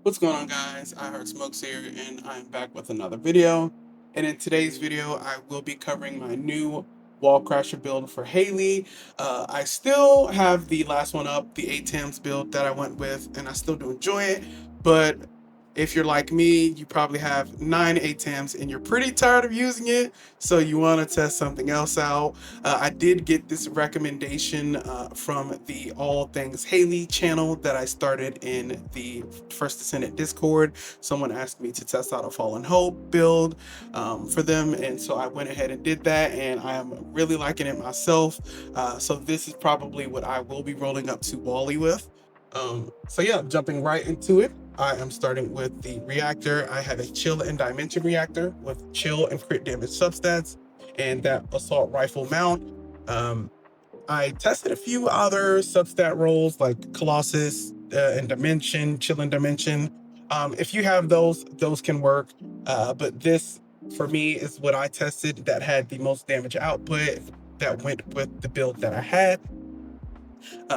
What's going on, guys? I Heart Smokes here, and I'm back with another video. And in today's video, I will be covering my new wall crasher build for Hailey. I still have the last one up, the ATEMs build that I went with, and I still do enjoy it. But if you're like me, you probably have 9 ATEMs and you're pretty tired of using it, so you want to test something else out. I did get this recommendation from the All Things Hailey channel that I started in the First Descendant Discord. Someone asked me to test out a Fallen Hope build for them, and so I went ahead and did that, and I am really liking it myself. So this is probably what I will be rolling up to Wally with. So yeah, jumping right into it. I am starting with the reactor. I have a chill and dimension reactor with chill and crit damage substats and that assault rifle mount. Um, I tested a few other substat rolls like Colossus and Dimension, Chill and Dimension. If you have those can work. But this, for me, is what I tested that had the most damage output that went with the build that I had.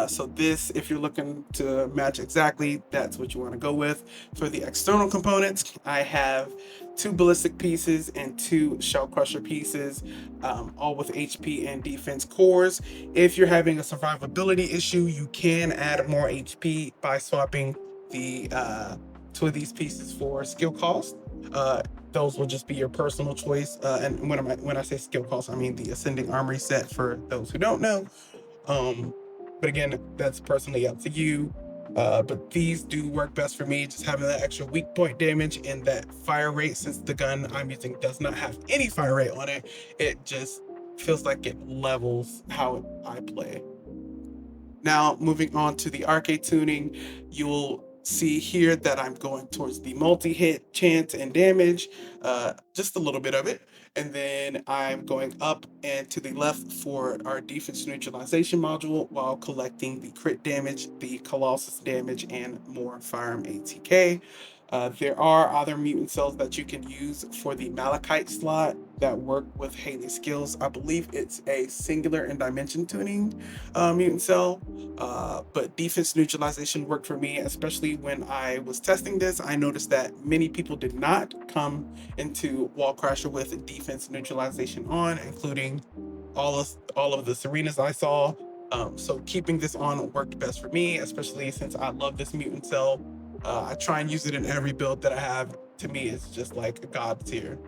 So this, if you're looking to match exactly, that's what you want to go with. For the external components, I have 2 ballistic pieces and 2 shell crusher pieces, all with HP and defense cores. If you're having a survivability issue, you can add more HP by swapping the 2 of these pieces for skill cost. Those will just be your personal choice. And when I say skill cost, I mean the Ascending Armory set for those who don't know. Um, but again, that's personally up to you. But these do work best for me, just having that extra weak point damage and that fire rate. Since the gun I'm using does not have any fire rate on it, it just feels like it levels how I play. Now, moving on to the Arche Tuning, you'll see here that I'm going towards the multi-hit chance and damage, just a little bit of it. And then I'm going up and to the left for our defense neutralization module while collecting the crit damage, the Colossus damage, and more firearm ATK. There are other mutant cells that you can use for the Malachite slot that work with Hailey skills. I believe it's a singular and dimension tuning mutant cell, but defense neutralization worked for me, especially when I was testing this. I noticed that many people did not come into Wall Crasher with defense neutralization on, including all of the Serenas I saw. So keeping this on worked best for me, especially since I love this mutant cell. I try and use it in every build that I have. To me, it's just like a god tier.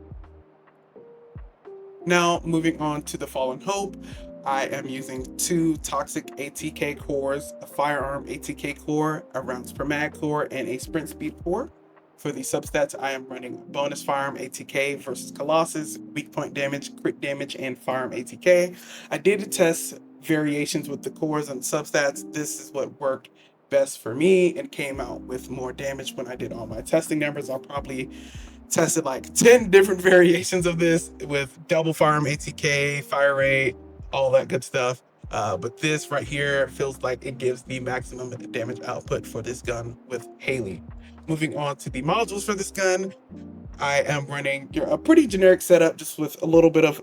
Now, moving on to the Fallen Hope, I am using 2 toxic ATK cores, a firearm ATK core, a rounds per mag core, and a sprint speed core. For the substats, I am running bonus firearm ATK versus Colossus, weak point damage, crit damage, and firearm ATK. I did test variations with the cores and substats. This is what worked best for me and came out with more damage when I did all my testing numbers. I'll probably tested like 10 different variations of this with double firearm ATK, fire rate, all that good stuff. But this right here feels like it gives the maximum damage output for this gun with Hailey. Moving on to the modules for this gun, I am running a pretty generic setup just with a little bit of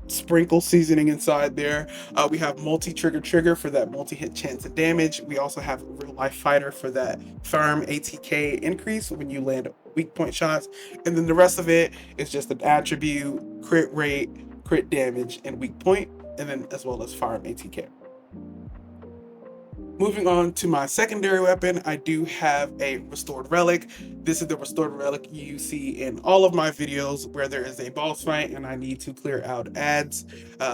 sprinkle seasoning inside there. We have multi-trigger for that multi-hit chance of damage. We also have real life fighter for that firearm ATK increase when you land weak point shots. And then the rest of it is just an attribute, crit rate, crit damage, and weak point, and then as well as firearm ATK. Moving on to my secondary weapon, I do have a restored relic. This is the restored relic you see in all of my videos where there is a boss fight and I need to clear out ads.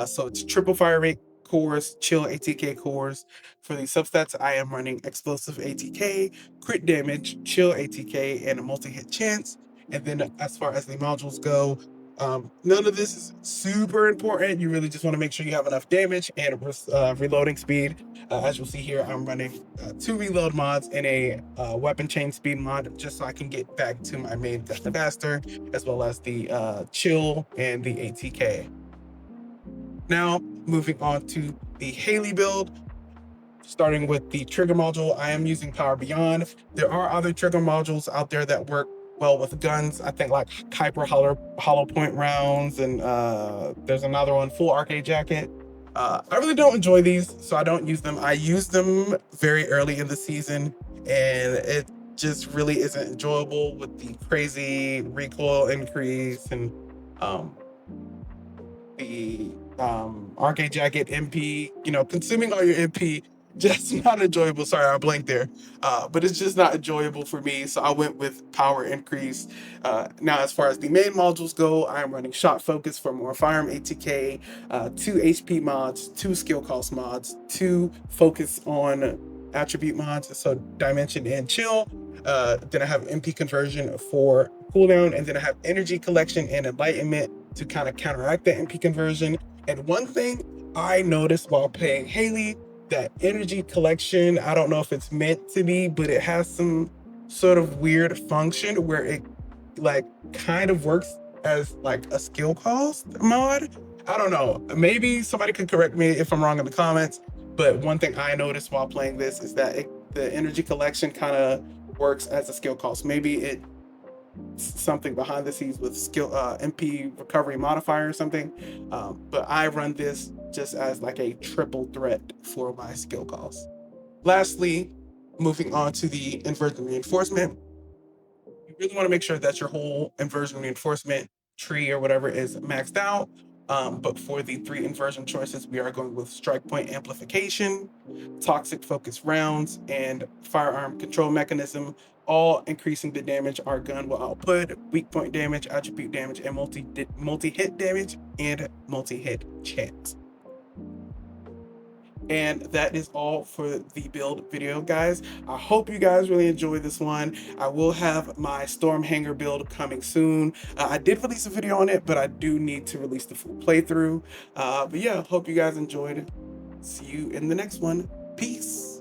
So it's triple fire rate cores, chill ATK cores. For the substats, I am running explosive ATK, crit damage, chill ATK, and a multi-hit chance. And then as far as the modules go, none of this is super important. You really just want to make sure you have enough damage and reloading speed. As you'll see here, I'm running 2 reload mods and a weapon chain speed mod just so I can get back to my main faster, as well as the chill and the ATK. Now, moving on to the Hailey build. Starting with the trigger module, I am using Power Beyond. There are other trigger modules out there that work well with guns. I think like Hyper Hollow Point rounds, and there's another one, Full Arcade Jacket. I really don't enjoy these, so I don't use them. I use them very early in the season, and just really isn't enjoyable with the crazy recoil increase and the Arche Jacket MP, you know, consuming all your MP, just not enjoyable. Sorry, I blanked there. But it's just not enjoyable for me. So I went with power increase. Now, as far as the main modules go, I'm running shot focus for more firearm ATK, 2 HP mods, 2 skill cost mods, 2 focus on attribute mods, so dimension and chill. Then I have MP conversion for cooldown, and then I have energy collection and enlightenment to kind of counteract the MP conversion. And one thing I noticed while playing Hailey, that energy collection, I don't know if it's meant to be, but it has some sort of weird function where it like kind of works as like a skill cost mod. I don't know. Maybe somebody can correct me if I'm wrong in the comments. But one thing I noticed while playing this is that the energy collection kind of works as a skill cost. Maybe it's something behind the scenes with skill MP recovery modifier or something. But I run this just as like a triple threat for my skill cost. Lastly, moving on to the inversion reinforcement. You really want to make sure that your whole inversion reinforcement tree or whatever is maxed out. But for the 3 inversion choices, we are going with strike point amplification, toxic focus rounds, and firearm control mechanism, all increasing the damage our gun will output, weak point damage, attribute damage, and multi-hit damage, and multi-hit chance. And that is all for the build video, guys. I hope you guys really enjoyed this one. I will have my Storm Hanger build coming soon. I did release a video on it, but I do need to release the full playthrough. But yeah, hope you guys enjoyed. See you in the next one. Peace.